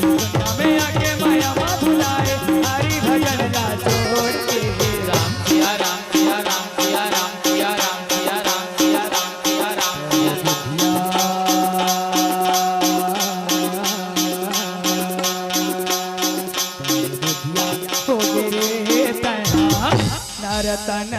दुनिया में आके माया मा भुलाए हरि भजन ला छोड़ के राम सिया राम सिया राम सिया राम सिया राम सिया राम सिया राम सिया राम हो गिरे तैना नरतन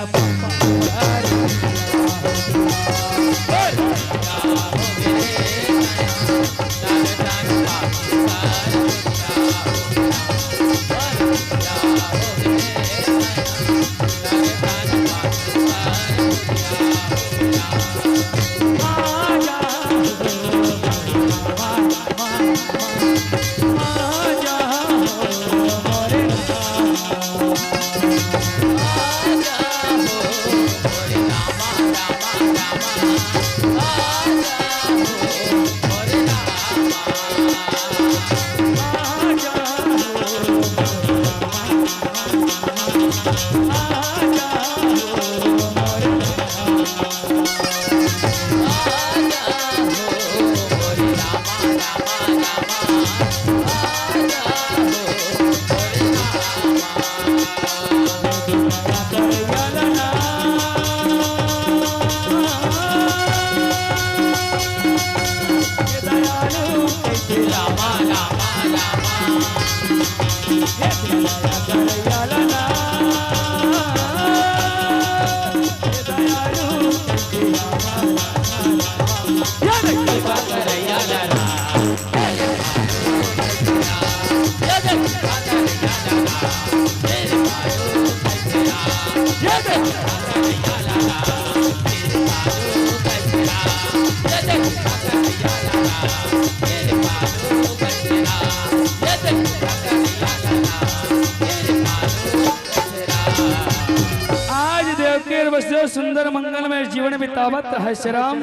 सुंदर मंगल में जीवन बितावत है श्राम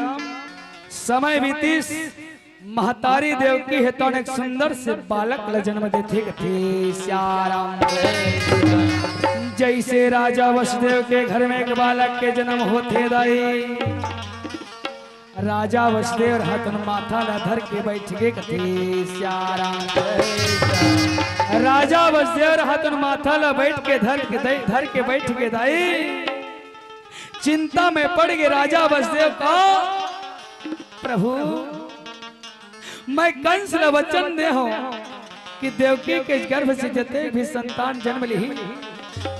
समय बीतीस महतारी देवकी हेतु एक सुंदर से बालक ल जन्म देथे थे श्याराम जैसे राजा वसुदेव के घर में एक बालक के जन्म होते दाई राजा वसुदेव हाथन माथा ला धर के बैठ गए कथे श्याराम राजा वसुदेव हाथन माथा ला बैठ के धर के बैठ गए दाई चिंता में पड़ गए राजा वसुदेव का प्रभु मैं कंस ला वचन दे हो कि देवकी के गर्भ से जते भी संतान जन्म ली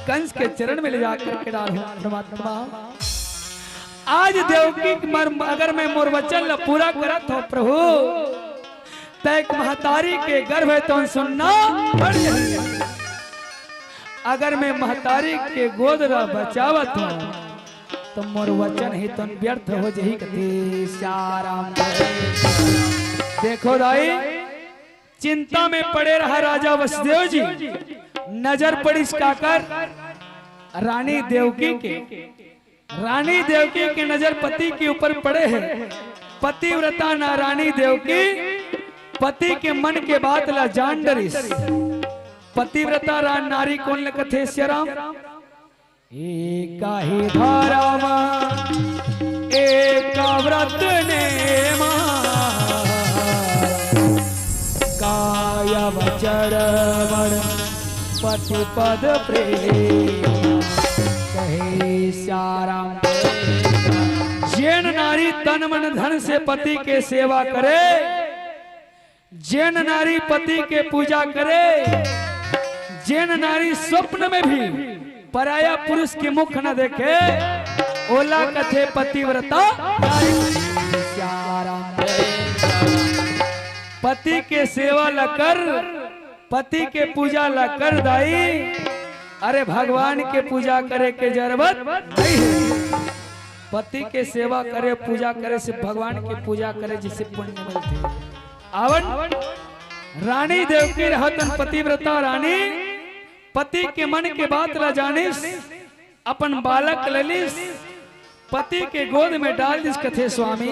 कंस के चरण में ले जाकर के डाल परमात्मा आज देवकी अगर मैं मोर वचन ला पूरा करत हो प्रभु तैक महतारी के गर्भ है तो सुनना पड़ जाए अगर मैं महतारी के गोद ला बचावत हूँ तो मोर वचन ही तो व्यर्थ हो जही कथी श्याराम देखो दाई चिंता में पड़े रहा राजा वसुदेव जी नजर पड़ी इसकाकर रानी देवकी के नजर पति के ऊपर पड़े हैं पतिव्रता ना रानी देवकी पति के मन के बात ला जान डरिस पतिव्रता नारी कौन लकथे श्याराम एका ही धारामा एका व्रत नेमा काया वचन पति पद प्रेम कहे श्याराम जैन नारी तन मन धन से पति के सेवा करे जैन नारी पति के पूजा करे जैन नारी स्वप्न में भी पराया पुरुष के मुख न देखे ओला कथे पतिव्रता पति के सेवा ला कर पति के पूजा ला कर दाई अरे भगवान के पूजा करे के जरूरत नहीं है पति के सेवा करे पूजा करे से भगवान के पूजा करे जिसे पुण्य मिलते आवन रानी देवकी रहतन पतिव्रता रानी पति के मन के बात ला जानिस अपन बालक ललिस पति के गोद में डाल दिस कथे स्वामी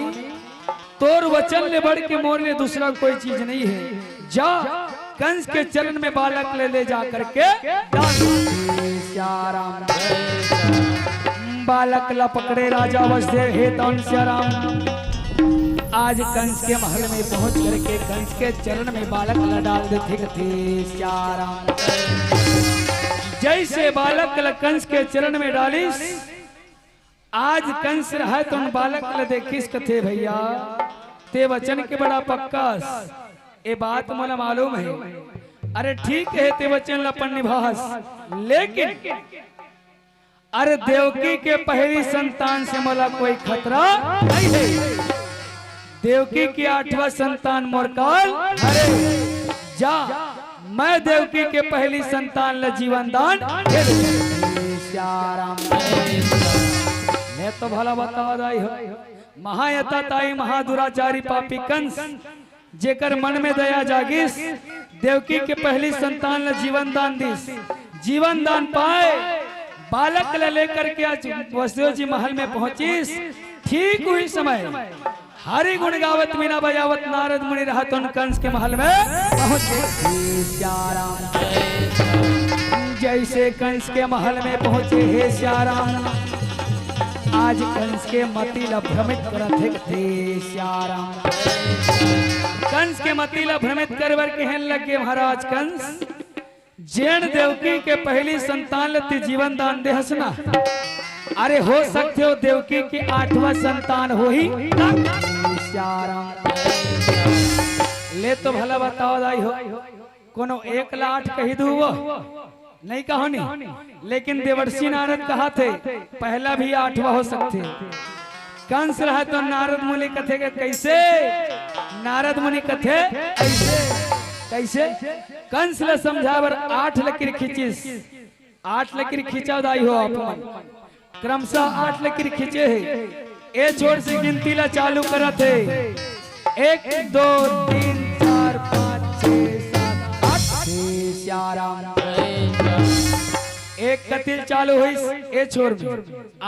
तोर वचन ले बढ़ के मोर ले दूसरा कोई चीज नहीं है जा कंस के चरण में बालक ले जा करके श्याराम बालक ला पकड़े राजा वसुदेव हे तन श्याराम आज कंस के महल में पहुंच करके कंस के चरण में बालक ला डाल देते थे श्याराम। जैसे बालक ला कंस के चरण में डालिस, आज कंस रहा तो बालक ला देखिस कथे भैया ते वचन के बड़ा पक्का ये बात मोला मालूम है। अरे ठीक है ते वचन अपन निभास, लेकिन अरे देवकी के पहली संतान से मोला कोई खतरा नहीं है। देवकी की 8वां संतान मोरकाल, अरे जा मैं देवकी के पहली संतान ला जीवन दान मैं तो भला बता दाई हो। महायता ताई महादुराचारी पापी कंस जेकर मन में दया जागिस, देवकी के पहली संतान ला जीवन दान दिस। जीवन दान पाए बालक ला लेकर के आज वसुदेव जी महल में पहुंचिस। ठीक हुई समय हरि गुण गावत मीना बजावत नारद मुनि रहत कंस के महल में पहुंचे। जैसे कंस के महल में पहुंचे हे श्याराम, आज कंस के मति ला भ्रमित करत थे श्याराम। कंस के मति ला भ्रमित करवर कहन लगे महाराज कंस, जैन देवकी के पहली संतान लती जीवन दान देहस ना, अरे हो सकते हो देवकी की 8वां संतान हो ही ले तो भला बताओ दाई हो। कोनो 1 लाख कही दू वो नहीं कहानी, लेकिन देवर्षि नारद कहा थे पहला भी 8वां हो सकते। कंस रहा तो नारद मुनि कथे के कैसे, नारद मुनि कथे कैसे कैसे कंस ले समझावर 8 लकीर खींचिस। 8 लकीर खींचा दाई हो अपन क्रमशः 8 लकीर खींचे है। ए छोर से गिनती ला चालू करा थे 1 2 3 4 5 6 7 8 श्याराम। 1 कतील चालू हुई ए छोर में,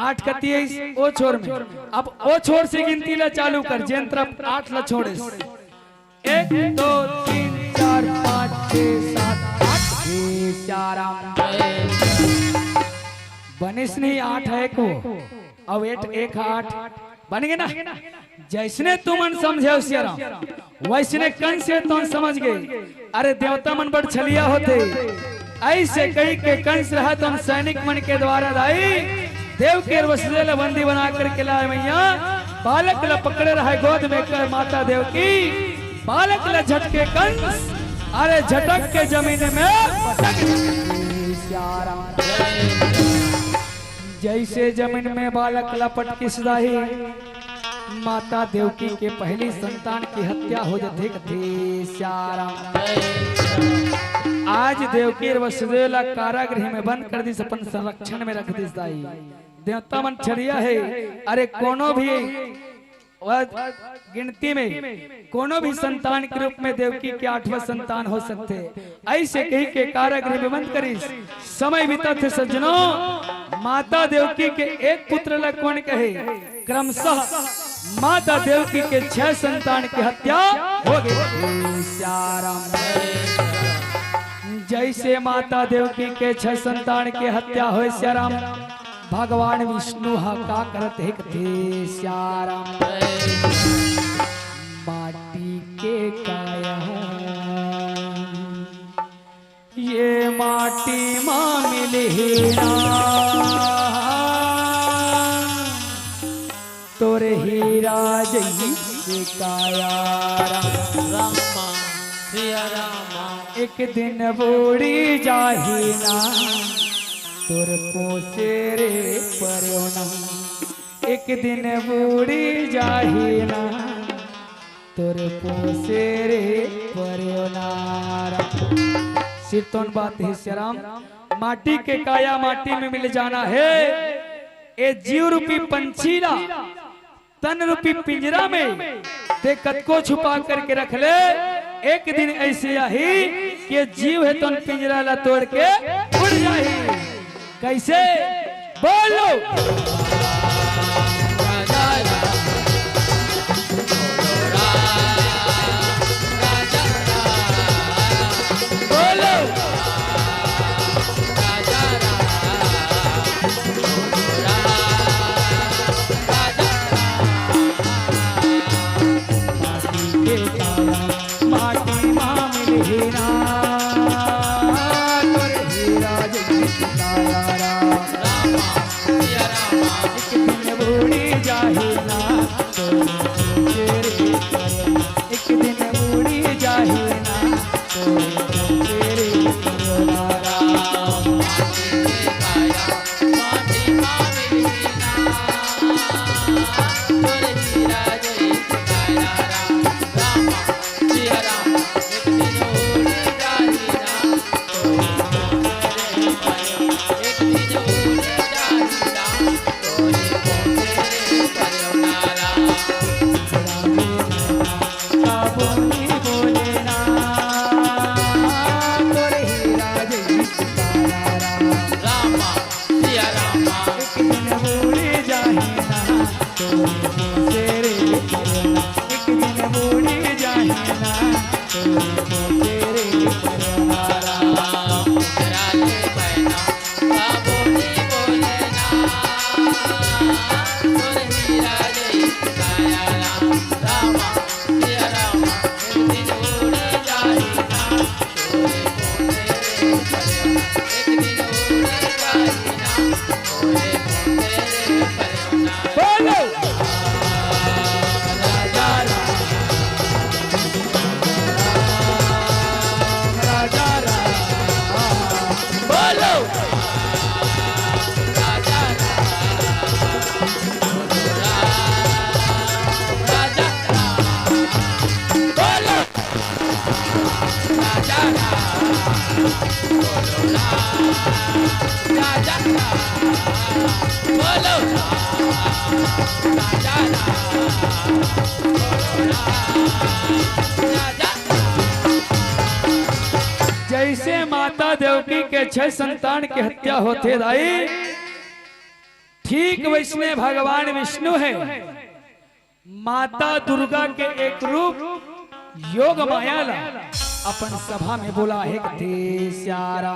8 कती है ओ छोर में। अब ओ छोर से गिनती ला चालू कर जेन तरफ 8 ला छोड़े 1 2 3 4 5 6 7 8 श्याराम। बनिस नहीं 8 है को अब 1 8 बन गए ना। जैसने तुमन समझे श्याराम वैसने कंस से तुम समझ गए। अरे देवता मन बड़ छलिया होते, ऐसे कही के कंस रहा तुम सैनिक मन के द्वारा दाई देव के वसुदेव बंदी बना करके लाए मैया। बालक ला पकड़े रहा गोद में कर माता देव की, बालक ला झटके कंस, अरे झटक के जमीन में जैसे जमीन में बालक लपट की सदाही, माता देवकी के पहली संतान की हत्या हो जाते थे श्याराम। आज देवकी वसुदेव ला कारागृह में बंद कर दी, अपन संरक्षण में रख दी दाई। देवता मन छड़िया है, अरे कोनो भी गिनती में कोनो भी संतान के रूप में देवकी के 8वां संतान हो सकते। ऐसे कही के कारागृह में बंद करी समय बीता थे सज्जनों। माता देवकी के एक पुत्र ला कौन कहे, क्रमशः माता देवकी के 6 संतान की हत्या हो गई श्याराम। जैसे माता देवकी के 6 संतान की हत्या हो श्याराम, भगवान विष्णु का करते थे श्याराम। माटी के काया ये माटी माँ मिली तोरे हीरा जही काया रामा सिया रामा। एक दिन बूढ़ी जाहिना तोर पोसे रे परयोना, एक दिन बूढ़ी जाहिना तोर पोसे रे परयोना। सिर्फ बात है श्याराम, माटी के काया माटी में मिल जाना है। ए जीव रूपी पंछीला तन रूपी पिंजरा में ते कद को छुपा करके रख ले। एक दिन ऐसे आई कि जीव है तो पिंजरा ला तोड़ के उड़ जाए। कैसे बोलो बोलो एक दिन बूढ़ी जाए ना तेरे परना, एक दिन बूढ़ी जाए ना तेरे परना। जैसे माता देवकी के 6 संतान की हत्या होते दाई, ठीक वैसने भगवान विष्णु है माता दुर्गा के एक रूप योग माया ला अपन सभा में बोला है कथे श्यारा।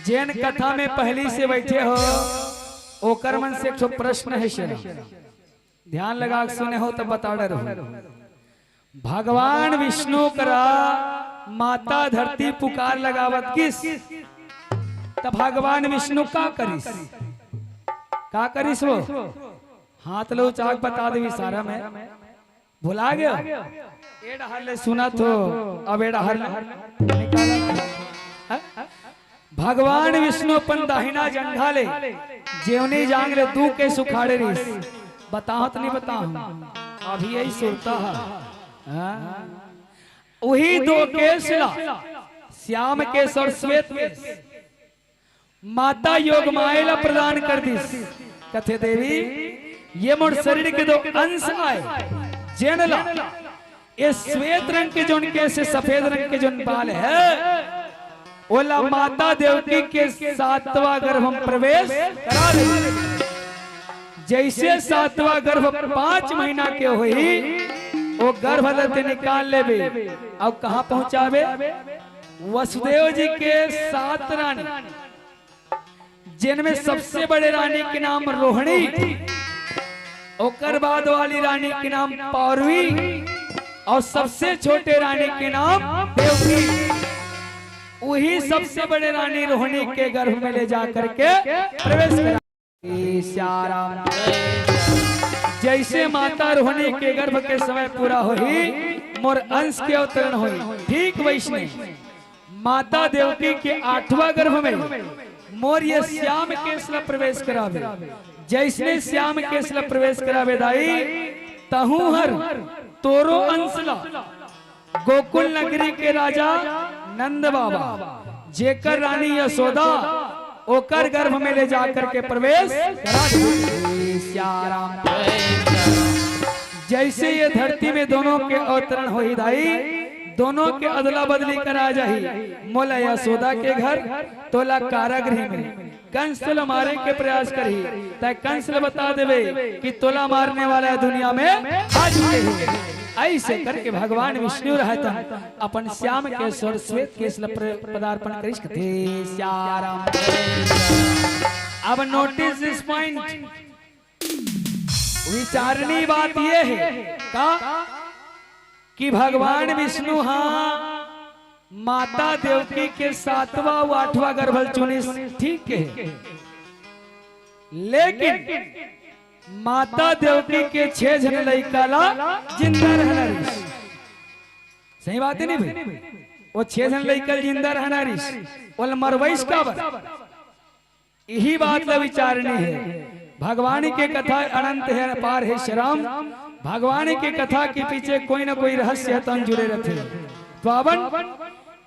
जैन कथा में पहली से बैठे हो ओकर मन से एक ठो प्रश्न है शेरा, ध्यान लगा के सुने हो तो बता रहो। भगवान विष्णु करा माता धरती पुकार लगावत किस, तब भगवान विष्णु का करिस वो हाथ लो चाक बता दे सारा में भुला गया। एड़ा हर सुना तो अब एड़ा हर निकाला। भगवान विष्णु अपन दाहिना जंघा ले जेवनी जांग ले तू के सुखाड़े रिस बताहत नहीं बताहूं अभी यही सुरता है। वही दो केस ला श्याम केस और श्वेत केस माता योग माया प्रदान कर दिस। कथे देवी ये मोर शरीर के दो अंश आए जेनला ये श्वेत रंग के जो केस सफेद रंग के जो बाल है ओला माता देवकी के 7वां गर्भ हम प्रवेश करा ले। जैसे 7वां गर्भ 5 महीना के हुई वो गर्भ दत्त निकाल लेबे अब कहाँ पहुंचावे वसुदेव जी के 7 रानी जिनमें सबसे बड़े रानी के नाम रोहिणी, ओकर बाद वाली रानी के नाम पौरवी और सबसे छोटे रानी के नाम देवकी। वही सबसे बड़े रानी रोहिणी के गर्भ में ले जाकर के प्रवेश करा। जैसे माता रोहिणी के गर्भ के समय पूरा हुई मोर अंश के अवतरण हुई, ठीक वैष्णव माता देवकी के 8वां गर्भ में मोर ये श्याम केसला प्रवेश करावे। जैसे श्याम केसला प्रवेश करावे दाई तहु हर तोरो अंशला गोकुल नगरी के राजा नंद बाबा जेकर रानी यशोदा ओकर गर्भ में ले जाकर के प्रवेश करा दे। जैसे ये धरती में दोनों के अवतरण हो ही दाई दोनों के अदला बदली करा जाही। मोला यशोदा के घर तोला कारागृह में कंस तोला मारे के प्रयास करी तय कंस बता देवे कि तोला मारने वाला दुनिया में आ चुके हैं। ऐसे करके भगवान विष्णु रहता अपन श्याम के स्वर श्वेत के पदार्पण करिस कथे श्याम। अब नोटिस दिस पॉइंट, विचारणी बात यह है का कि भगवान विष्णु हाँ माता देवकी के 7वां व 8वां गर्भ चुनिस, ठीक है, लेकिन माता देवकी के 6 जन लड़का ला जिंदा रहना रिश। सही बात है नहीं भाई, वो 6 जन लड़का जिंदा रहना रिश बोल मरवैस का यही बात ला विचारनी है। भगवान के कथा अनंत है अपार है श्याम। भगवान के कथा के पीछे कोई ना कोई रहस्य तन जुड़े रहते। तो अवन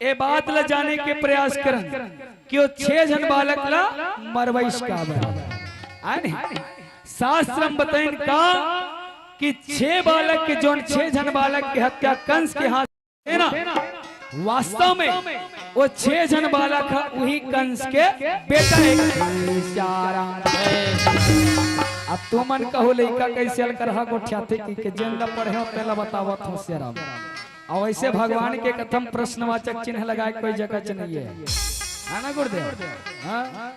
ए बात ला जाने के प्रयास करन कि वो 6 जन बालक ला मरवैस का शास्त्र बताइन का कि 6 बालक के जो 6 जन बालक की हत्या कंस के हाथ है ना, वास्तव में वो 6 जन बालक है वही कंस के बेटा एक। अब तू मन कहो लइका कैसे हल करहा गोठ्याते की जेन ला पढ़े पहला बतावत हो श्याराम। और ऐसे भगवान के कथम प्रश्नवाचक चिन्ह लगाए कोई जगह नहीं है ना गुरुदेव। हाँ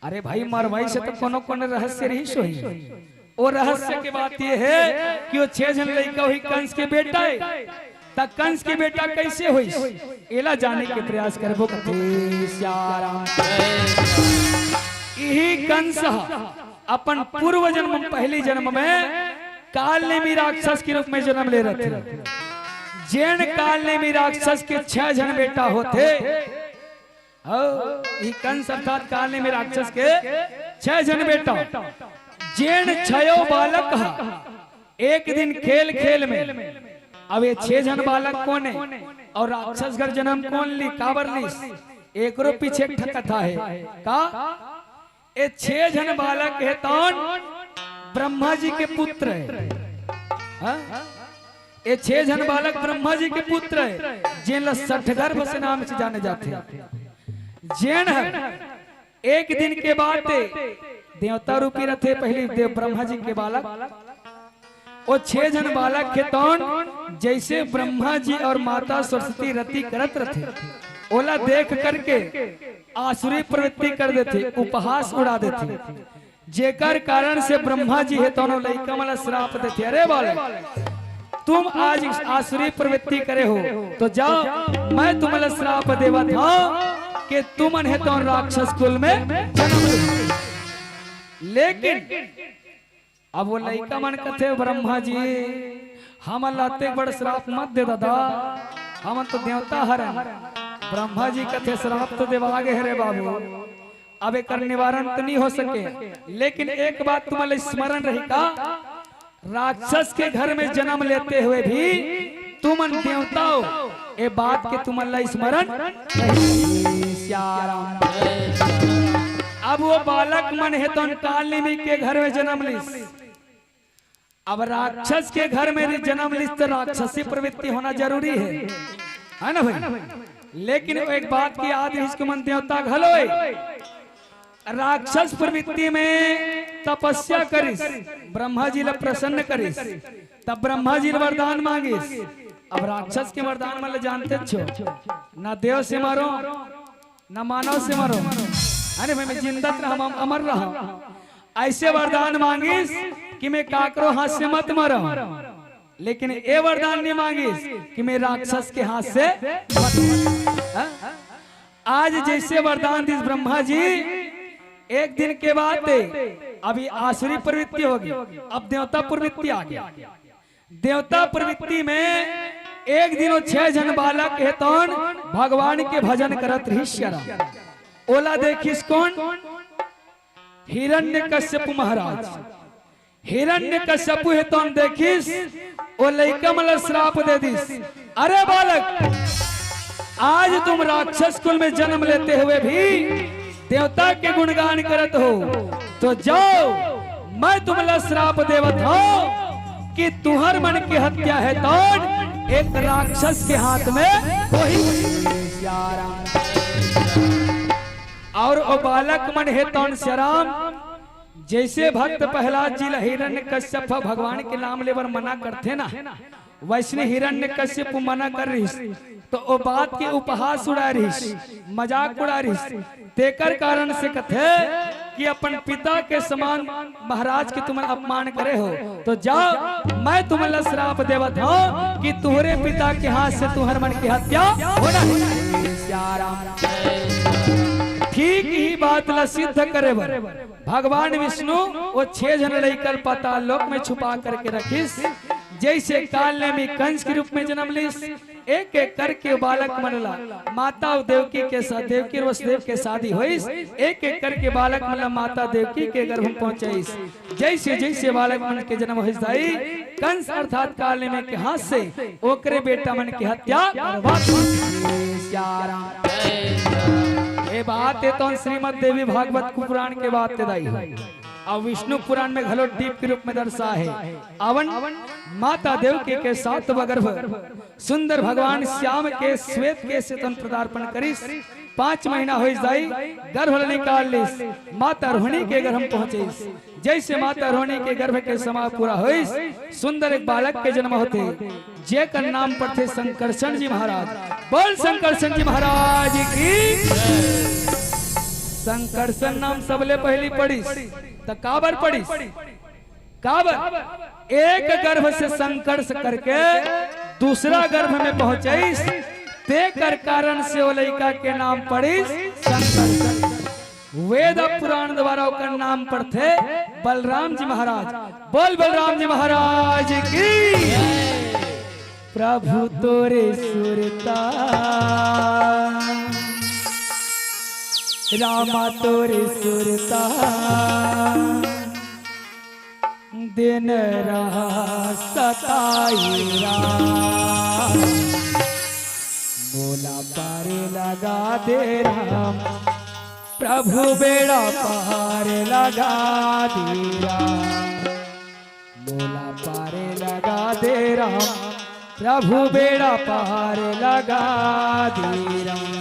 अरे भाई मरवाई से तो कोनो कोनो रहस्य रही सोई। और रहस्य की बात ये है कि वो 6 जन लड़का हुई कंस के बेटा है। तब कंस के बेटा कैसे हुई एला जाने के प्रयास करबो। यही कंस अपन पूर्व जन्म पहले जन्म में काल ने राक्षस के रूप में जन्म ले रहे थे। जैन काल ने राक्षस के 6 जन बेटा होते। कंस अर्थात काल ने राक्षस के 6 जन बेटा। जैन 6 बालक एक दिन खेल खेल में अब ये 6 जन बालक कौन है और राक्षस घर जन्म कौन ली काबर ली एक पीछे कथा है का। ये 6 जन बालक है तौन ब्रह्मा जी के पुत्र है। ये 6 जन बालक ब्रह्मा जी के पुत्र है जिन सठगर्भ से नाम से जाने जाते हैं। जैन है एक दिन के बाद देवता रूपी रथे पहले देव ब्रह्मा जी के बालक। वो 6 जन बालक के तौन जैसे ब्रह्मा जी और माता सरस्वती रति करत रथे ओला देख करके आसुरी प्रवृत्ति कर देते उपहास उड़ा देते। जेकर कारण से ब्रह्मा जी है दोनों लइका मला श्राप देते। अरे बालक तुम आज आसुरी प्रवृत्ति करे हो तो जाओ मैं तुम्हें श्राप देवा था कि तुम है तो राक्षस कुल में जन्म। लेकिन अब वो लइका मन कथे ब्रह्मा जी हम लाते बड़ श्राप मत दे दादा हम तो देवता हर। ब्रह्मा जी कथे श्राप तो देवागे है रे बाबू अब एक निवारण तो नहीं हो सके। लेकिन एक बात तुम्हारे स्मरण रही का राक्षस के घर में जन्म लेते हुए भी तुम देवता हो ये बात के तुम्हारा स्मरण। अब वो बालक मन है तो कालिनी के घर में जन्म लिस। अब राक्षस के घर में जन्म लिस तो राक्षसी प्रवृत्ति होना जरूरी है ना भाई। लेकिन एक बात की याद इसको मन देवता घलोए राक्षस प्रवृत्ति में तपस्या करिस ब्रह्मा जी ला प्रसन्न करिस तब ब्रह्मा जी वरदान मांगिस। अब राक्षस के वरदान मतलब जानते छो ना देव से मारो ना मानव से मारो। अरे मैं जिंदा रहा अमर रहा ऐसे वरदान मांगिस कि मैं काकरो हाथ से मत मारो। लेकिन ये वरदान नहीं मांगिस कि मैं राक्षस के हाथ से आज जैसे वरदान दिस ब्रह्मा जी एक दिन के बाद अभी आसुरी प्रवृत्ति होगी अब देवता प्रवृत्ति आ गया। देवता प्रवृत्ति में एक दिन 6 जन बालक है तो भगवान के भजन करत रही। ओला देखिस कौन हिरण्यकश्यप महाराज। हिरण्यकश्यप है तो देखिस ओ लइका मला श्राप दे दिस। अरे बालक आज तुम राक्षस कुल में जन्म लेते हुए भी देवता के गुणगान करत हो तो जाओ मैं तुम्हें श्राप देवत हो कि तुहर मन की हत्या है तो एक राक्षस के हाथ में वही। और ओ बालक मन है तो श्याम जैसे भक्त प्रहलाद जी हिरण्यकश्यप भगवान के नाम लेवर मना करते ना वैसे हिरण्यकश्यप मना कर रही तो ओ बात के उपहास उड़ा रही मजाक उड़ा रही। तेकर कारण से कथे कि अपन पिता के समान महाराज के तुम अपमान करे हो तो जाओ मैं तुम्हें श्राप देवत हो कि तुम्हारे पिता के हाथ से तुम्हारे मन की हत्या होना। ठीक ही बात ला सिद्ध करे भगवान विष्णु वो 6 जन लेकर पाताल लोक में छुपा करके रखिस। जैसे काल ने भी कंस के रूप में जन्म लिस एक एक करके बालक मनला माता देवकी के साथ देवकी और वसुदेव के शादी हुईस। एक एक करके बालक मनला माता देवकी के गर्भ में पहुंचाईस। जैसे जैसे बालक मन के जन्म हो जाई कंस अर्थात काल में के हाथ से ओकरे बेटा मन की हत्या ये बात है तो श्रीमद देवी भागवत पुराण के बात दाई। और विष्णु पुराण में घलो दीप के रूप में दर्शा है। अवन माता देवकी के सातवां गर्भ सुंदर भगवान श्याम के श्वेत के से तन प्रदार्पण करिस 5 महीना हो जाई गर्भ निकाल लिस माता रोहिणी के गर्भ पहुंचे। जैसे माता रोहिणी के गर्भ के समय पूरा होइस सुंदर एक बालक के जन्म होते जे का नाम पड़ते शंकरसन जी महाराज। बोल शंकरसन जी महाराज की। शंकरसन नाम सबले पहली पड़ी तो काबर पड़ी काबर एक गर्भ से संकर्ष करके दूसरा गर्भ में पहुंचे ते कर कारण से वो लड़का के नाम पड़ी शंकरसन। वेद पुराण द्वारा का नाम पढ़ते बलराम जी महाराज। बोल बलराम जी महाराज की। प्रभु तोरे सुरता रामा तोरे सुरता दिन रहा सताई राम बोला पार लगा दे राम प्रभु बेड़ा पार लगा दे राम बोला पार लगा दे राम प्रभु बेड़ा पार लगा दे राम।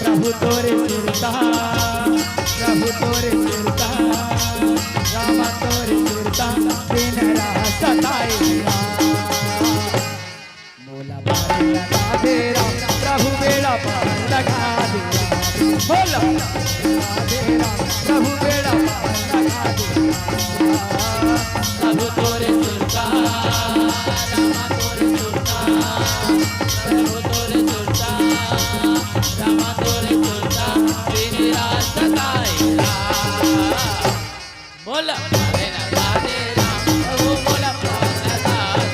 प्रभु तोरे सुरता प्रभु तोरे सुरता रामा तोरे सुरता दिन राह सताई बोला पार लगा दे राम प्रभु बेड़ा पार लगा दे बोला लगा दे राम प्रभु बेड़ा पार लगा दे प्रभु तोरे सुरता रामा तोरे सुरता प्रभु तोरे सुरता रामा तोरे सुरता दिन राह सताई बोला लगा दे राम प्रभु बोला पार लगा दे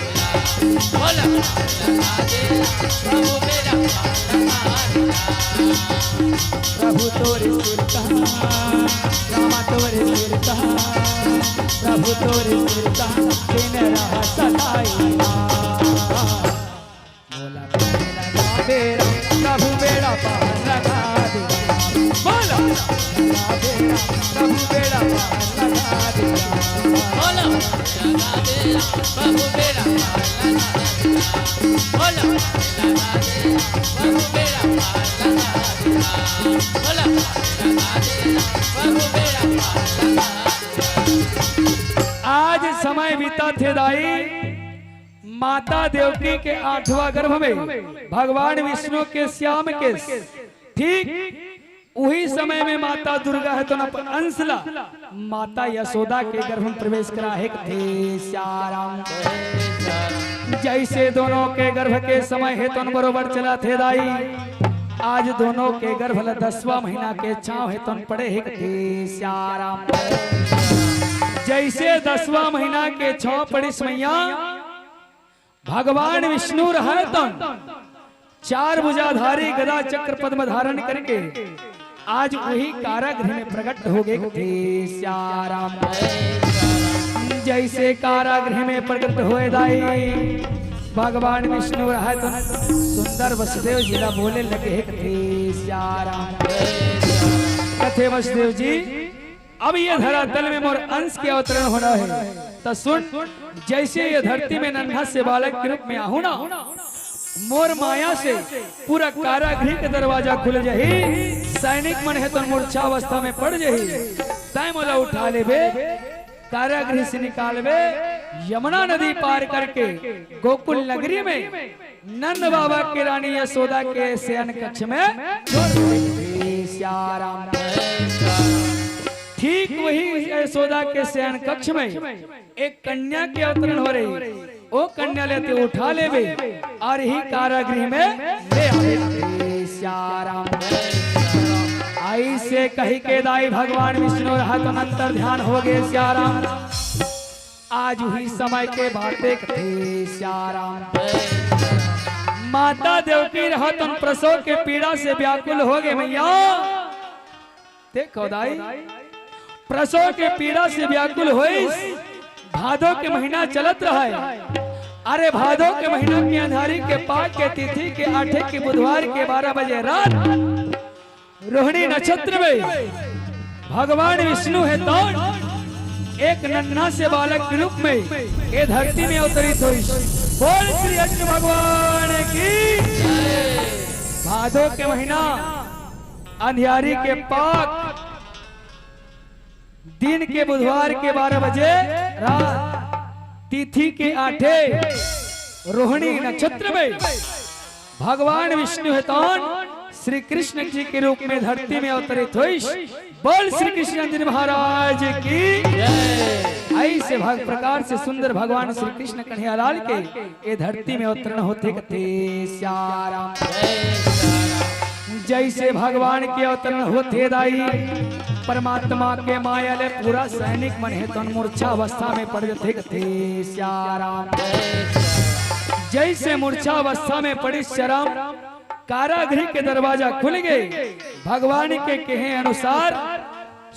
बोला लगा दे प्रभु मेरा प्रभु तोरे सुरता रामा तोरे सुरता प्रभु तोरे सुरता दिन राह सताई बोला लगा दे प्रभु बेड़ा पार लगा दे बोला लगा दे प्रभु बेड़ा पार लगा दे बोला लगा दे प्रभु बेड़ा पार लगा दे बोला लगा दे प्रभु बेड़ा पार लगा दे बोला लगा दे प्रभु बेड़ा पार लगा दे। आज समय बीता थे दाई माता देवकी के 8वां गर्भ में भगवान विष्णु के श्याम के ठीक वही समय में माता दुर्गा है तो न अंशला माता यशोदा के गर्भ में प्रवेश करा है थे श्याम। जैसे दोनों के गर्भ के समय है तो बरोबर चला थे दाई आज दोनों के गर्भ 10वां महीना के छाव है तो पड़े है थे श्याम। जैसे 10वां महीना के छाव पड़ी मैया भगवान विष्णु रहे तन 4 भुजाधारी गदा चक्र पद्म धारण करके आज वही कारागृह में प्रकट हो गए थे श्याम। जैसे कारागृह में प्रकट हुए दाई भगवान विष्णु रहे तन सुंदर वसुदेव जिला बोले लगे थे श्याम। कथे वसुदेव जी अब ये धरातल में मोर अंश के अवतरण होना है तो सुन जैसे ये धरती में नन्हा से बालक के रूप में आहू ना मोर माया से पूरा कारागृह के दरवाजा खुल जाही सैनिक मन है तो मूर्छावस्था में पड़ जाही तय मोला उठा लेबे कारागृह से निकालबे यमुना नदी पार करके गोकुल नगरी में नंद बाबा की रानी यशोदा के शयन कक्ष में ठीक वही यशोदा के शयन कक्ष में एक कन्या के अवतरण हो रही। वो कन्या लेते उठा ले और ही कारागृह में ले आए। आई से कही के दाई भगवान विष्णु रहा तो अंतर ध्यान हो गए श्याराम। आज हुई समय के बातें कथे श्याराम। माता देवकी रहा तुम प्रसव के पीड़ा से व्याकुल हो गए मैया। देखो दाई प्रसव के पीड़ा से व्याकुल हुई। भादो के महीना चलत रहा है। अरे भादो के महीना की अंधारी के पाक के तिथि के 8 के बुधवार के 12 बजे रात रोहिणी नक्षत्र में भगवान विष्णु है तो एक नन्हा से बालक के रूप में ये धरती में अवतरित हुई। बोल श्री कृष्ण भगवान की। भादो के महीना अंधियारी के पाक दिन के बुधवार के 12 बजे रात तिथि के 8 रोहिणी नक्षत्र में भगवान विष्णु हेतन श्री कृष्ण जी के रूप में धरती में अवतरित हुई। बोल श्री कृष्ण जी महाराज की। ऐसे भग प्रकार से सुंदर भगवान श्री कृष्ण कन्हैयालाल के ये धरती में अवतरण होते कथे श्याराम। जैसे भगवान के अवतरण होते दाई परमात्मा के माया ले पूरा सैनिक मन है तो मूर्छा अवस्था में पड़ जाते कथे श्याराम। जैसे मूर्छा अवस्था में पड़ी श्याराम कारागृह के दरवाजा खुल गए। भगवान के कहे अनुसार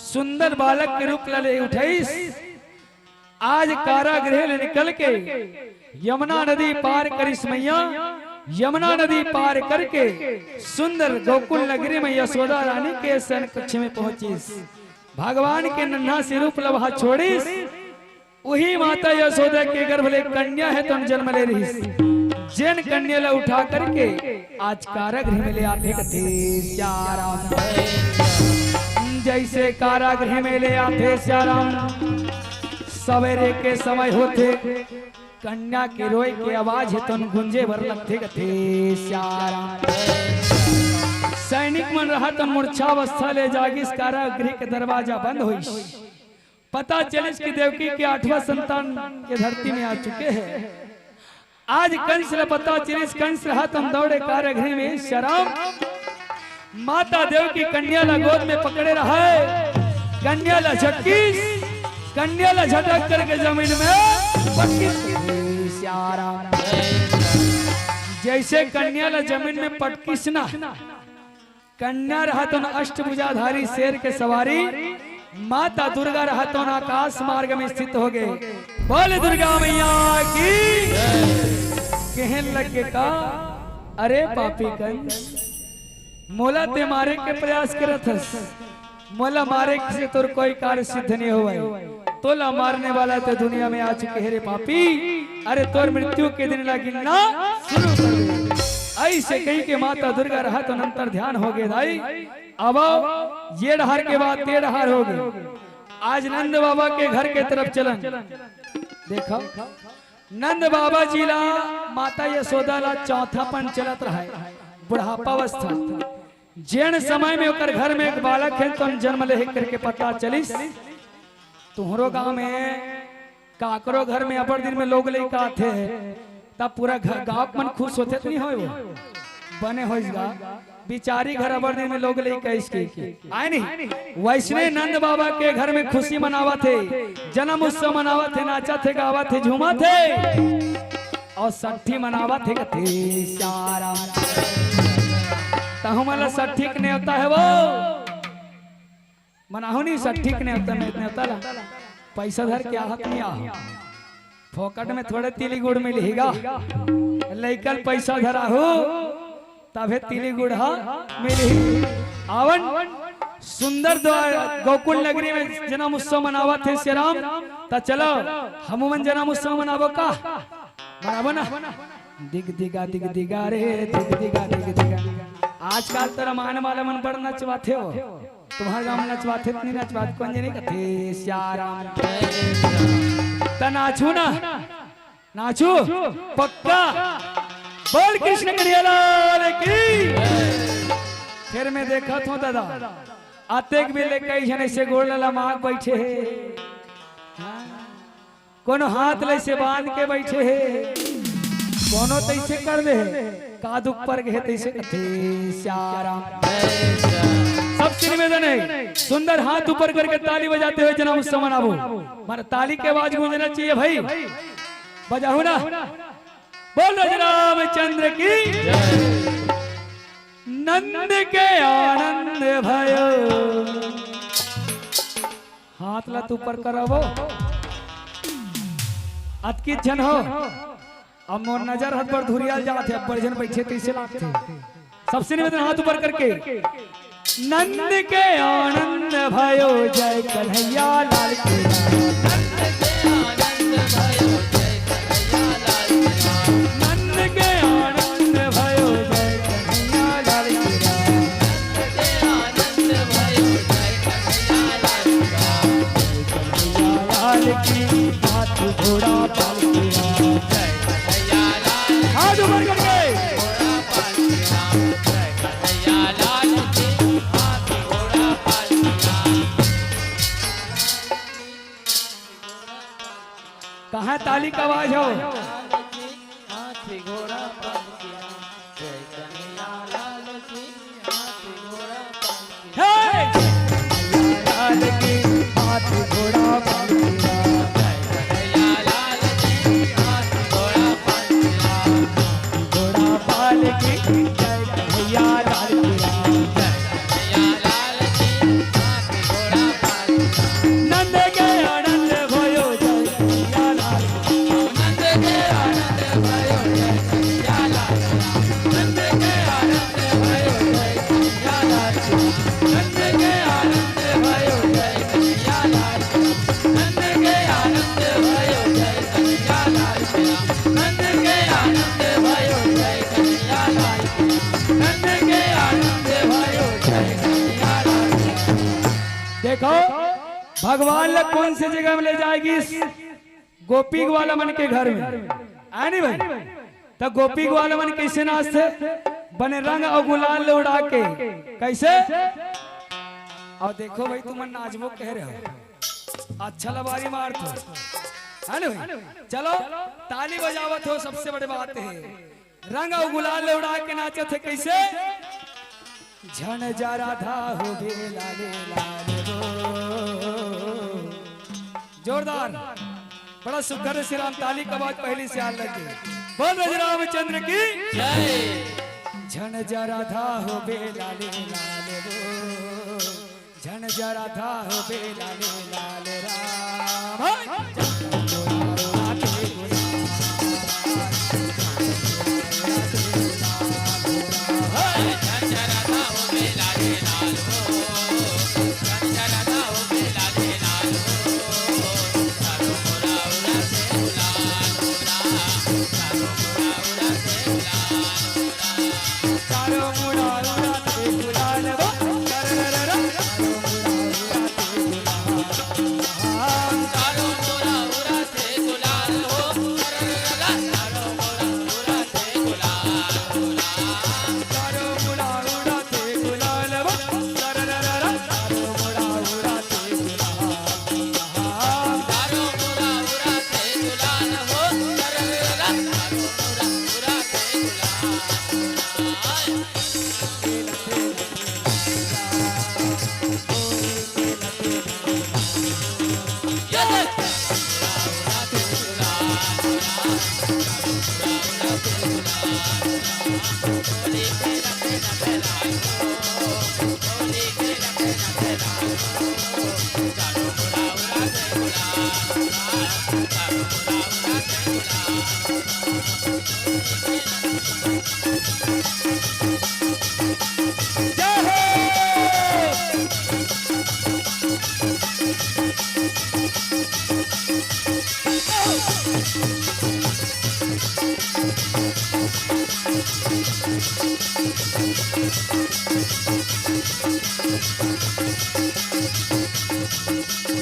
सुंदर बालक के रूप ले उठाईस। आज कारागृह ले निकल के यमुना नदी पार करिस मैया। यमुना नदी पार करके सुंदर गोकुल नगरी में यशोदा रानी के शयन कक्ष में पहुंचीस। भगवान के नन्हा से रूप लवहा छोड़ीस। वही माता यशोदा के गर्भ ले कन्या है तो जन्म ले रही। जैन कन्या ला उठा करके आज कारागृह में ले आते कथे श्याराम। जैसे कारागृह में ले आते श्याराम सवेरे के समय होते कन्या के रोए के आवाज है तो गुंजे भर लगते कथे श्याराम। सैनिक मन रहा तो मूर्छावस्था ले जागिस। कारागृह के दरवाजा बंद हुई। पता चलिस कि देवकी के 8वां संतान के धरती में आ चुके हैं। आज कंस ने पता चलिस। कंस रहा तुम दौड़े कारागृह में श्याराम। माता देवकी कन्या ला गोद में पकड़े रहा है। कन्या ला झटकीस। कन्या ला झटक करके जमीन में श्याराम। जैसे कन्या ला जमीन में पटकीस ना कन्या रहा तो अष्टभुजाधारी शेर के सवारी माता दुर्गा रहा तो आकाश मार्ग में स्थित हो गए। बोले दुर्गा मैया की। कहन लगे का अरे पापी कंस मोला ते मारे के प्रयास करत हस। मोला मारे से तोर कोई कार्य सिद्ध नहीं हुआ। तोला मारने वाला तो दुनिया में आ चुके है रे पापी। अरे तोर मृत्यु के दिन लगी ना शुरू कर दे। ऐसे कही के माता दुर्गा रहा तो अंतर ध्यान हो गए दाई। अब ये डहार के बाद ते डहार हो गए। आज नंद बाबा के घर के तरफ चलन। देखो नंद बाबा जी ला माता यशोदा ला चौथापन चलत रहा है। बुढ़ापा अवस्था जैन समय में ओकर घर में एक बालक है तो जन्म ले करके पता चलिस। तुम्हारो गांव में काकरो घर में अपर दिन में लोग लेके आते हैं तब पूरा गांव मन खुश होते नहीं हो बने हो बिचारी घर अबर दिन में लोग लेके इसके आए नहीं। वैष्णव नंद बाबा के घर में खुशी मनावा थे। जन्म उत्सव मनावा थे। नाचा थे गावा थे झूमा थे और सठी मनावा थे कथे श्याराम। तहुमला सठी के न्योता है वो मनाहो नहीं। सठी के न्योता में न्योता ला पैसा धर के आहत नहीं आ फोकट में थोड़े तिली गुड़ में लिहेगा। लइकल पैसा धरा हो तबे तिली गुड़ मिली। आवन सुंदर गोकुल नगरी में जन्म उत्सव मनावा थे श्याराम। ता चलो हम जन्म उत्सव मनाबो का मनाबो ना। दिग दिगा रे दिग दिगा। आजकल तो रामायण वाला मन बड़ नचवाते हो। तुम्हारे गांव में नचवाते नहीं नचवाते कौन नहीं कथे श्याराम। ता नाचू ना, नाचू पक्का। बोल कृष्ण कन्हैया लाल की। फिर मैं देखा था दादा आते भी ले कई जने से गोड़ ला मांग बैठे है, कोनो हाथ ले से बांध के बैठे है, कोनो तैसे कर दे काद ऊपर गए तैसे कथे श्याराम। सबसे निवेदन है सुंदर हाथ ऊपर करके ताली बजाते हुए जन्म उत्सव मनाओ। माने ताली के आवाज गूंजना चाहिए भाई, बजाओ ना। बोलो रामचंद्र की। नंद के आनंद भयो, हाथ लत ऊपर करावो अतकी जन हो। अब मोर नजर हाथ पर धुरियाल जाते अब बड़जन बैठे कैसे लागते। सबसे निवेदन हाथ ऊपर करके। नंद के आनंद भयो जय कन्हैया लाल की। नंद के आनंद भयो जय कन्हैया लाल की। हाथ घोड़ा पालकी हाथ ऊपर करके। कहाँ ताली का आवाज हो। हाथ घोड़ा देखो भगवान लोग कौन से जगह में ले जाएगी। गोपी वाला मन के घर में आनी भाई। तो गोपी वाला मन कैसे नाचते बने रंग और गुलाल उड़ा के कैसे। और देखो भाई तुम नाचबो कह रहे हो अच्छा लबारी मार तो है ना भाई। चलो ताली बजावत हो सबसे बड़ी बात है। रंग और गुलाल उड़ा के नाचे थे कैसे। झन जा राधा हो गे लाले लाले जोरदार बड़ा सुखर श्री राम। ताली का बात पहली से आने लगे। बोल रज रामचंद्र की जय। झन जा राधा हो बे लाले लाले रो, झन जा राधा हो बे लाले लाले राम।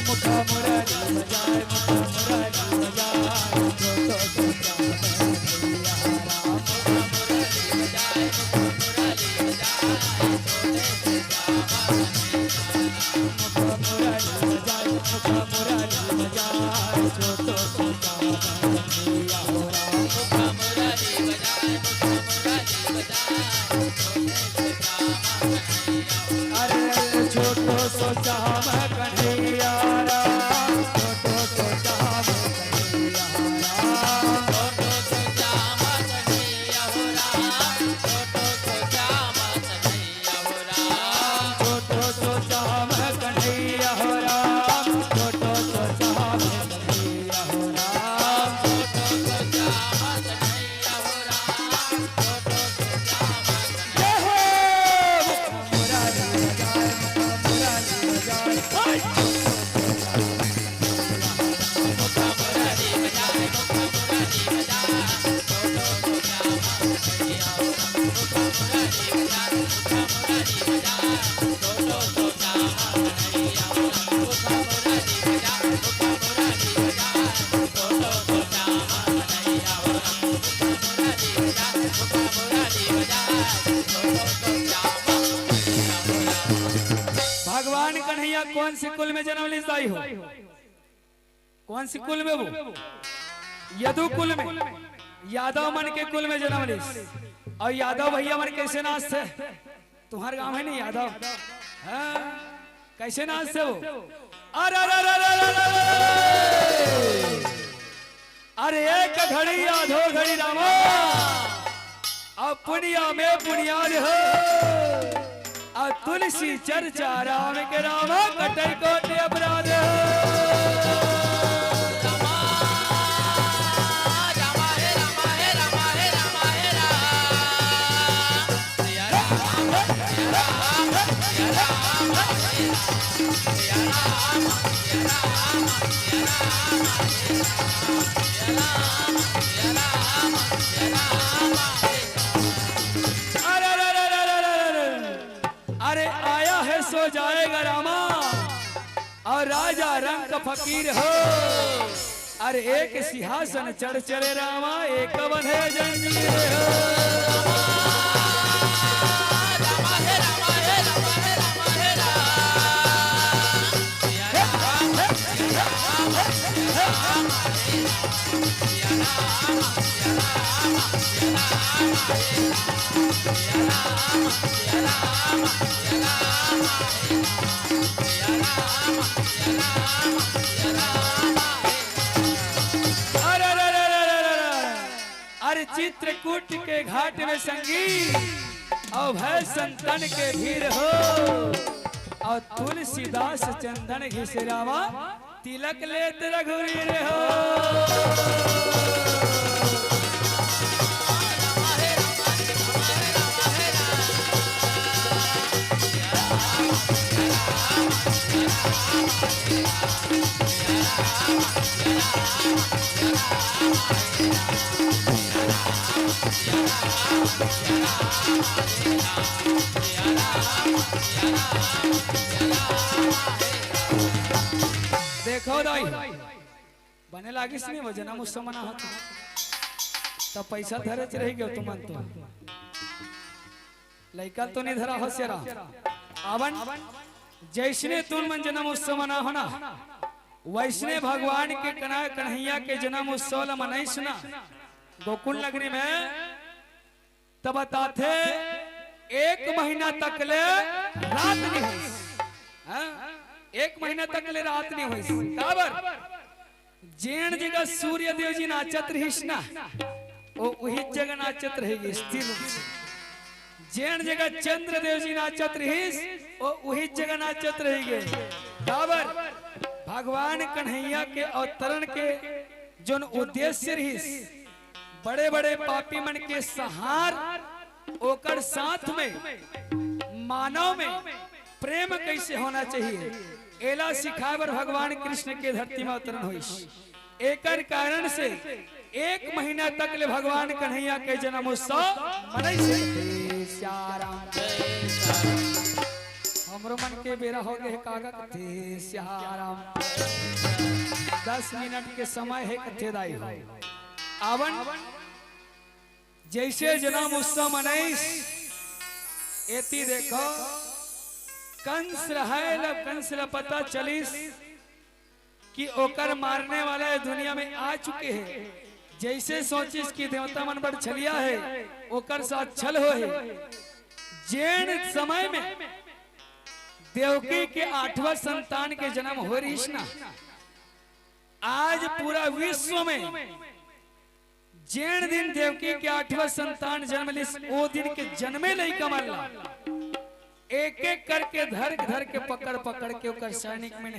मुखा मुरारी बजाए मुखा मुरारी बजाए भगवान कन्हैया कौन सी कुल में जन्म ली साई हो? कौन सी कुल में? वो यदु कुल में, यादव मन के कुल में जन्म ली। और यादव भैया मन कैसे नाच थे? तुम्हारे गांव है नहीं यादव? हाँ, कैसे नाच थे वो? अरे अरे एक घड़ी आधो घड़ी रामा, अब पुनिया में पुनियाद हो। और तुलसी चर्चा राम के रामा, कटई कोटि अपराध हो। अरे आया है सो जाएगा रामा, और राजा रंग का फकीर हो। अरे एक सिंहासन चढ़ चले रामा, एक बंधे जंजीर हो। अरे चित्रकूट के घाट में संगीत और भय संतन के भीड़ हो। और तुलसीदास चंदन घिसरावा, तिलक लेत रघुवीर हो। देखो दाई बने लागिस नहीं वो जना मुझसे मना होता तब पैसा धरे रह गयो तुम तो लइका तो नहीं धरा हो सेरा आवन जैसने तुम मन जन्म उत्सव मना होना वैसने भगवान के कन्हैया के जन्म उत्सव मनाइस ना गोकुल नगरी में। तब बताते 1 महीना तक ले रात नहीं हुई। 1 महीना तक ले रात नहीं हुई। काबर जेन जगह सूर्य देव जी नाचत रहिस ना वो वही जगह नाचत रहेगी स्थिर रूप से। जेन जगह चंद्र देव जी नाचत रहिस वो वही जगह नाचत रहेगी। काबर भगवान कन्हैया के अवतरण के जोन उद्देश्य रहिस बड़े बड़े पापी मन के सहार ओकर साथ में मानव में प्रेम कैसे होना चाहिए एला सिखावर भगवान कृष्ण के धरती में अवतरण हुईस। एकर कारण से 1 महीना तक ले भगवान कन्हैया के जन्म उत्सव मनई। हमरो मन के बेरा हो गए कागा कथे श्याराम 10 मिनट के समय है कथे दाई हो आवन जैसे जन्म उत्सव मनाइस एती देखो कंस रहे लब कंस ला पता चलिस कि ओकर मारने वाला दुनिया में आ चुके हैं। जैसे सोचिस कि देवता मन पर छलिया है ओकर साथ छल हो है। जैन समय में देवकी के 8वां संतान के जन्म हो रही ना। आज पूरा विश्व में जैन दिन देवकी के 8वां संतान जन्म लिस वो दिन के जन्मे नहीं कमल एक एक करके धर के पकड़ पकड़ के ओकर सैनिक में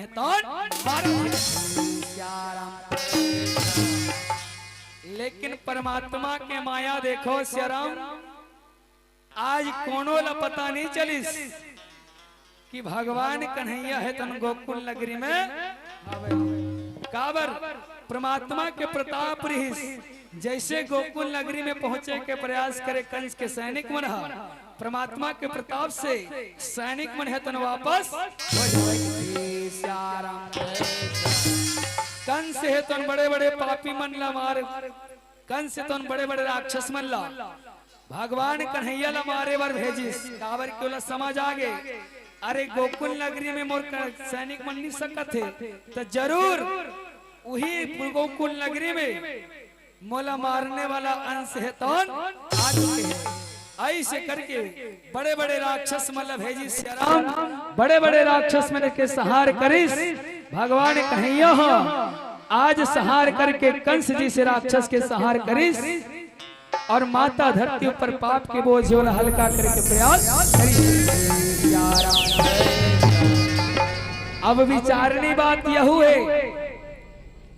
लेकिन परमात्मा के माया देखो श्याराम आज कोनो ला पता नहीं चलिस कि भगवान कन्हैया है तन गोकुल नगरी में काबर परमात्मा के प्रताप रहिस। जैसे गोकुल नगरी में पहुंचे के प्रयास करे कंस के सैनिक मन परमात्मा के प्रताप से सैनिक मन है तन वापस कंस है तन बड़े बड़े पापी मन ला मार कंस से तन बड़े बड़े राक्षस मन ला भगवान कन्हैया ला मारे बर भेजिस काबर के समझ आगे अरे गोकुल नगरी में मोर सैनिक मन नहीं सकत थे तो जरूर वही गोकुल नगरी में मोला मारने वाला अंश है तौन आ चुके हैं। ऐसे करके बड़े बड़े राक्षस मन भेजी श्याराम बड़े बड़े राक्षस मन के सहार करिस भगवान कन्हैया आज सहार करके कंस जी से राक्षस के सहार करिस और माता धरती ऊपर पाप के बोझ हल्का करके प्रयास करिस। अब विचारनी बात यह है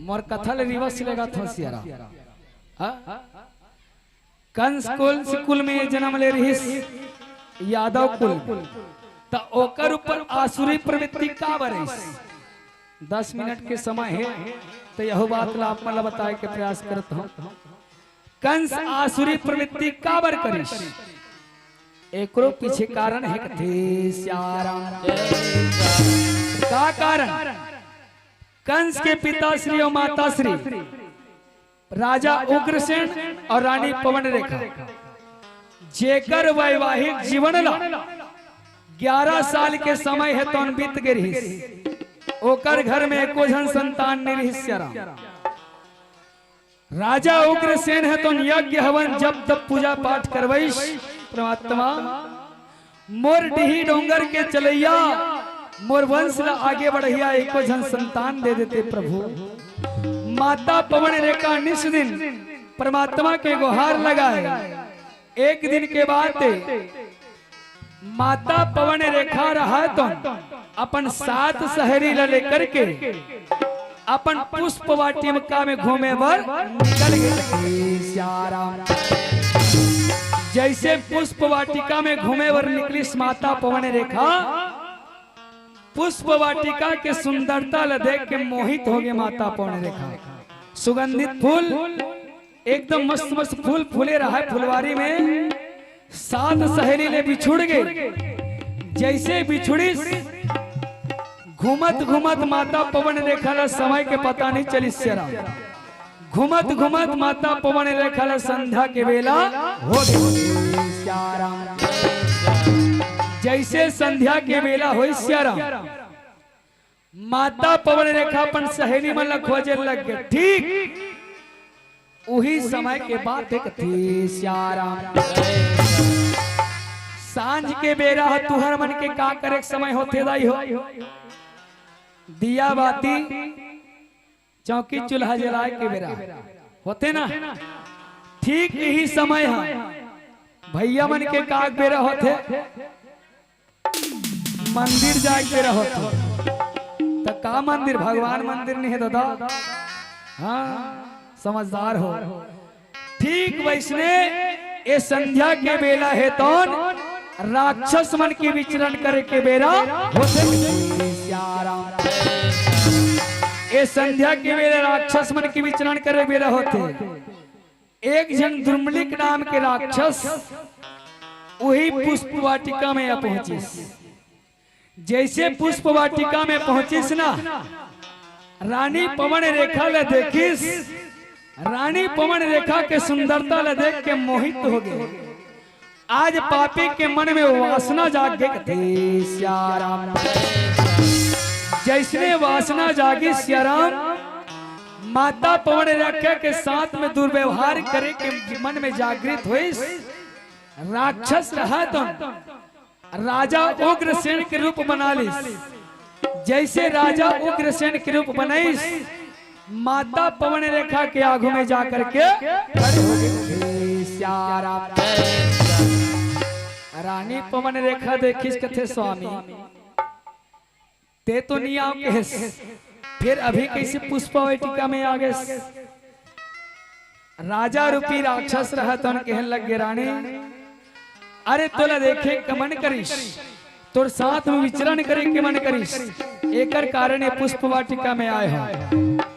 मोर कथल रिवर्स लगा था सियारा कंस कुल में जन्म ले रही यादव कुल तो ओकर ऊपर आसुरी प्रवृत्ति का बरस 10 मिनट के समय है तो यह बात ला आप मतलब बताए के प्रयास करता हूँ। कंस आसुरी प्रवृत्ति का बर करिस एकरो पीछे कारण है कथे श्याराम का कारण कंस के पिता श्री और माता श्री राजा उग्रसेन और रानी पवन रेखा जेकर वैवाहिक जीवन ला 11 साल के समय है तो बीत गई ओकर घर में एको जन संतान नहीं रही। राजा उग्रसेन है तो यज्ञ हवन जब तब पूजा पाठ करवैस परमात्मा मोर डिही डोंगर के चलैया मोर वंश ला आगे बढ़िया एको जन संतान दे देते प्रभु। माता पवन रेखा निस दिन परमात्मा के गुहार लगाए। एक दिन के बाद माता पवन रेखा रहा तो अपन 7 सहेली लेकर के अपन पुष्प वाटिका में घूमे बर निकल गए। जैसे पुष्प वाटिका में घूमे बर निकली माता पवन रेखा पुष्प वाटिका के सुंदरता ला देख के मोहित हो गए। माता पवन रेखा सुगंधित फूल एकदम मस्त मस्त फूल फूले रहा है फुलवारी में 7 सहेली ले बिछुड़ गए। जैसे बिछुड़ी घूमत घूमत माता पवन रेखा ला समय के पता नहीं चली सेरा घूमत घूमत माता पवन रेखा ला संध्या के बेला हो गई। जैसे संध्या के बेला हो श्याराम माता पवन रेखा अपन सहेली मन खोजे लग गए। ठीक वही समय के बाद एक थी श्याराम सांझ के बेरा हो तुहर मन के का करे समय होते दाई हो दिया बाती चौकी चूल्हा जलाए के बेरा होते ना। ठीक यही समय है भैया मन के का बेरा होते मंदिर जाए के रहो तो का मंदिर भगवान मंदिर नहीं है दादा हाँ समझदार हो। ठीक वैसने ये संध्या के बेला है तो राक्षस मन की विचरण करे के बेरा होते। ये संध्या के बेला राक्षस मन की विचरण करे बेरा होते। एक जन दुर्मलिक नाम के राक्षस वही पुष्प वाटिका में पहुंचे। जैसे पुष्प वाटिका में पहुंचिस ना रानी पवन रेखा ले देखिस रानी पवन रेखा के सुंदरता ले देख के मोहित हो गए। आज पापी के मन में वासना जाग गई। सियाराम जैसने वासना जागी सियाराम माता पवन रेखा के साथ में दुर्व्यवहार करे के मन में जागृत हुई। राक्षस रहा तो राजा उग्रसेन के रूप बना ली। जैसे राजा उग्रसेन के रूप बनाई माता पवन रेखा के आगू में जाकर के खड़े हो गए। रानी पवन रेखा देखिस कथे स्वामी ते तो नहीं आओ के फिर अभी कैसे पुष्पवाटिका में आ गए। राजा रूपी राक्षस रहा तो कहने लग गए रानी अरे तोला देखे कमन करिस तोर साथ में विचरण करे के मन करिस एकर कारण पुष्पवाटिका में आए हो।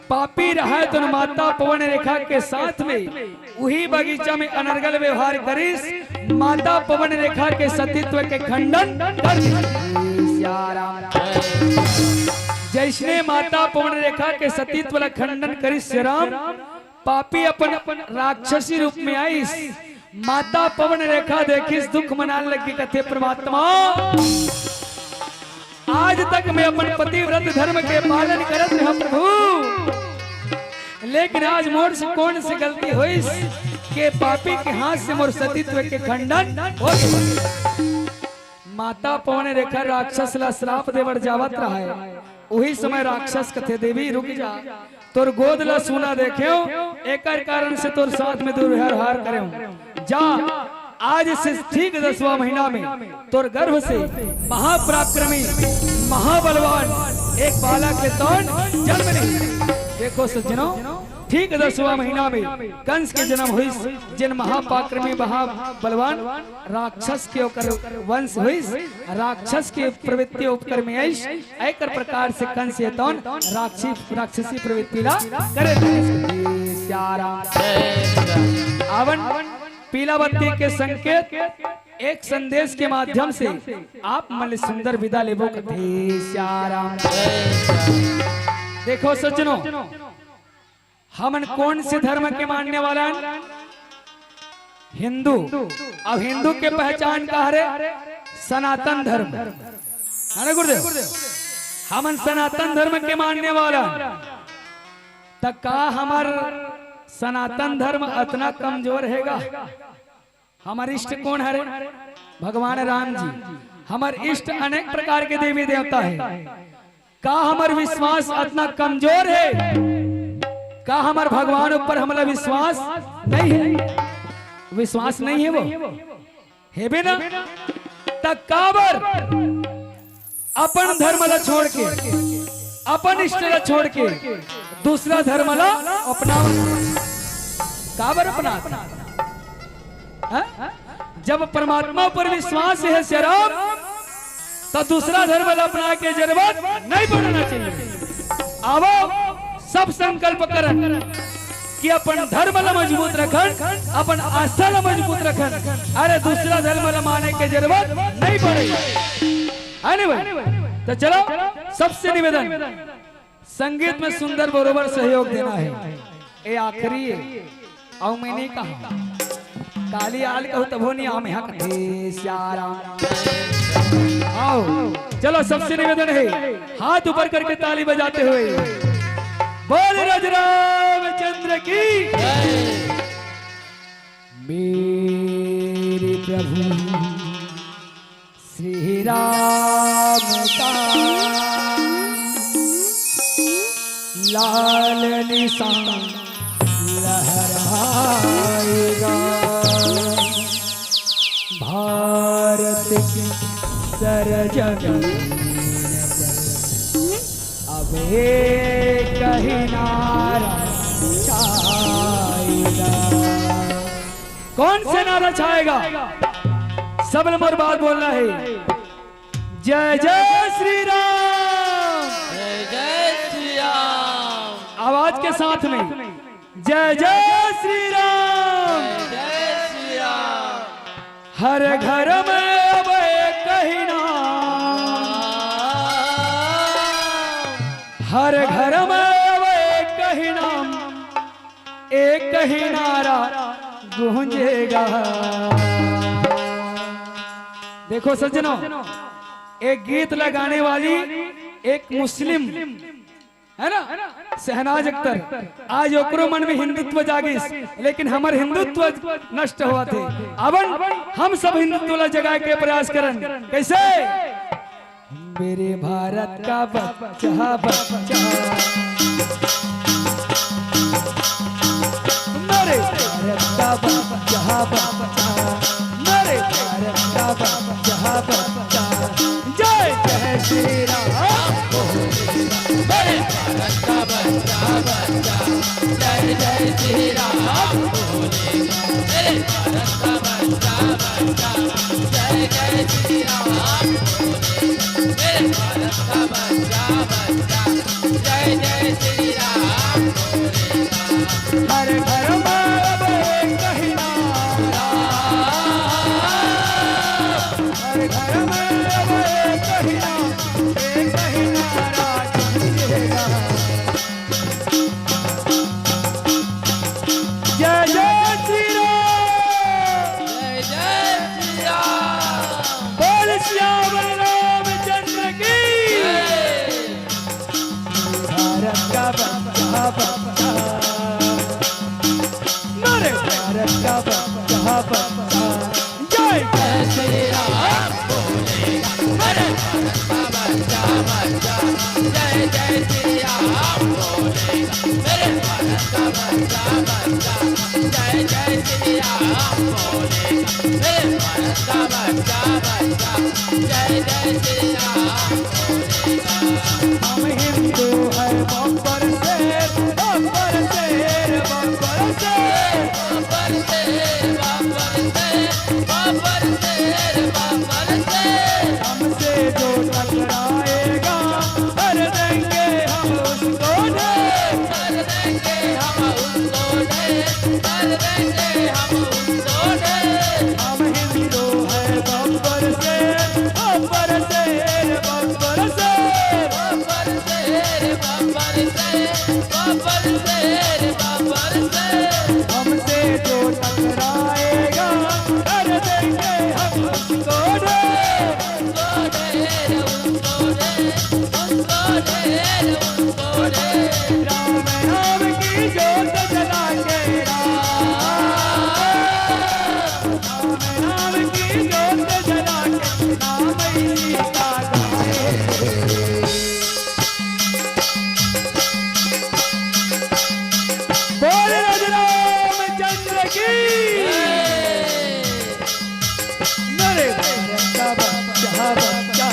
पापी रहा तो माता पवन रेखा के साथ में वही बगीचा में अनर्गल व्यवहार करिस माता पवन रेखा के सतीत्व के खंडन कर जैसने माता पवन रेखा के सतीत्व का खंडन करिस राम पापी अपन राक्षसी रूप में आई। माता पवन रेखा देखिस दुख मनाने लगी कथे परमात्मा आज तक मैं अपन पतिव्रत धर्म के पालन करत रहा प्रभु लेकिन आज मोर से कौन सी गलती हुई के पापी के हाथ से मोर सतीत्व के खंडन हो गया। माता पवन रेखा राक्षस ला श्राप देवर जावत रहा है। वही समय राक्षस कथे देवी रुक जा तोर गोद ला सुना देख्यो एकर कारण से तोर साथ में दुर्व्यवहार करें जा आज से ठीक 10वां महीना में तोर गर्भ से महापराक्रमी महाबलवान एक बालक के तौर जन्म नहीं। देखो सज्जनों ठीक 10वां महीना में कंस के जन्म हुई जिन महापराक्रमी महाबलवान राक्षस के वंश हुई राक्षस के प्रवृत्ति उपकर में एकर प्रकार से कंस ये तौन राक्षसी प्रवृत्ति ला करे। आवन पीला बत्ती के संकेत एक संदेश के माध्यम से आप मन सुंदर विदा लेबो देखो सज्जनों हमन कौन से धर्म के मानने वाला है हिंदू। अब हिंदू के पहचान का है सनातन धर्म है ना गुरुदेव। हमन सनातन धर्म के मानने वाला तक का हमार सनातन धर्म इतना कमजोर हैगा। हमारे इष्ट कौन है भगवान राम जी। हमारे इष्ट अनेक प्रकार के देवी देवता है। का हमार विश्वास इतना कमजोर है का हमार भगवान ऊपर हमारा विश्वास नहीं है। विश्वास नहीं है वो है भी ना तक काबर अपन धर्म ला छोड़ के अपन इष्ट ला छोड़ के दूसरा धर्म ला अपना काबर अपना जब परमात्मा पर विश्वास है शराब तो दूसरा धर्म ला अपना के जरूरत नहीं पड़ना चाहिए। आवो सब संकल्प करन कि अपन धर्म ला मजबूत रखन अपन आस्था ला मजबूत रखन अरे दूसरा धर्म ला माने के जरूरत नहीं पड़ेगी। तो चलो सबसे निवेदन संगीत में सुंदर बरोबर सहयोग देना है। ये आखिरी है और मैंने कहा काली आल कहूँ तब नहीं आम यहाँ आओ। चलो सबसे निवेदन है हाथ ऊपर करके ताली बजाते हुए बोल रामचंद्र की मेरे प्रभु श्री राम का लाल निशान लहराएगा भारत की सरजमीन अब कहीं नारा छाएगा। कौन से नारा छाएगा सब नंबर बात बोलना है। जय जय श्री राम जय जय श्री राम आवाज के साथ में जय जय श्री राम जय श्री राम। हर घर में अब कहीं नाम हर घर में अब कहीं नाम एक ही नारा गूंजेगा। देखो सज्जनों, एक गीत लगाने वाली एक मुस्लिम है ना, शहनाज अख्तर, आज ओकरो मन में हिंदुत्व जागिस, लेकिन हमार हिंदुत्व नष्ट हुआ थे। अब हम सब हिंदुत्व ला जगा के प्रयास करन। कैसे? मेरे भारत का बच्चा बच्चा, मेरे भारत का बच्चा बच्चा, मेरे भारत का बच्चा बच्चा, जय जय श्री राम। मेरे भारत का बच्चा बच्चा, जय जय श्री राम बोलेगा। मेरे भारत का बच्चा बच्चा, जय जय श्री राम बोलेगा। मेरे भारत का बच्चा बच्चा, जय जय श्री राम बोलेगा। हर घर में अब एक ही नारा, हर घर में अब एक ही नारा गूंजेगा। जय जय श्री राम, जय जय श्री राम, बोल श्यामल रामचंद्र की। भारत का बच्चा बच्चा, मेरे भारत का बच्चा बच्चा, जय जय श्री राम बोलेगा। मेरे भारत का बच्चा बच्चा, जय जय श्री राम बोलेगा। मेरे भारत का बच्चा बच्चा, जय जय श्री राम बोलेगा। मेरे भारत का बच्चा बच्चा, जय जय श्री राम बोलेगा। हम हिंदू है बम्पर शेर, बम्पर शेर, बम्पर शेर, बाबर शेर, बाबर शेर, बाबर शेर, बाबर शेर। हमसे जो टकराएगा कर देंगे हम उसको ढेर, कर देंगे हम उसको ढेर, कर देंगे हम उसको ढेर। हम हिंदू है बम्पर शेर, बम्पर शेर, बम्पर शेर, बाबर शेर, बाबर शेर, बाबर शेर, बाबर शेर। हमसे जो टकराएगा कर देंगे हम उसको ढेर। उसको ढेर, उसको ढेर, उसको ढेर, उसको ढेर। राम नाम की जोत जला के, राम नाम की जोत जला के, नाम ही का गाए। बोल रामचंद्र की। मेरे भारत का बच्चा बच्चा,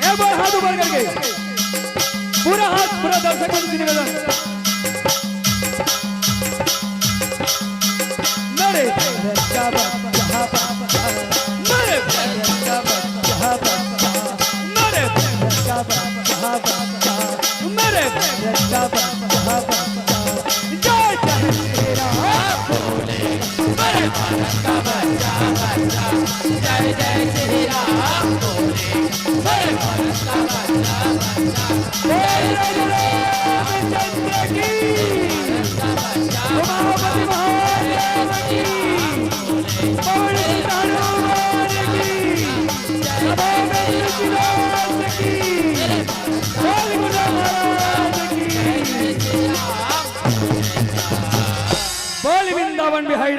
एक बार हाथ ऊपर करके, पूरा हाथ, पूरा दर्शकों से निवेदन। मेरे भारत का बच्चा बच्चा, मेरे भारत का बच्चा बच्चा, मेरे भारत का बच्चा बच्चा, मेरे भारत का बच्चा बच्चा, जय जय श्री राम बोलेगा। मेरे भारत का बच्चा बच्चा, जय जय श्री राम बोलेगा। मेरे भारत का बच्चा बच्चा, बोल रामचंद्र की, उमापति महादेव की, पवन सुत हनुमान की, सदा में तुलसीदास की, बोल गुरु महाराज की, बोल वृंदावन बिहारी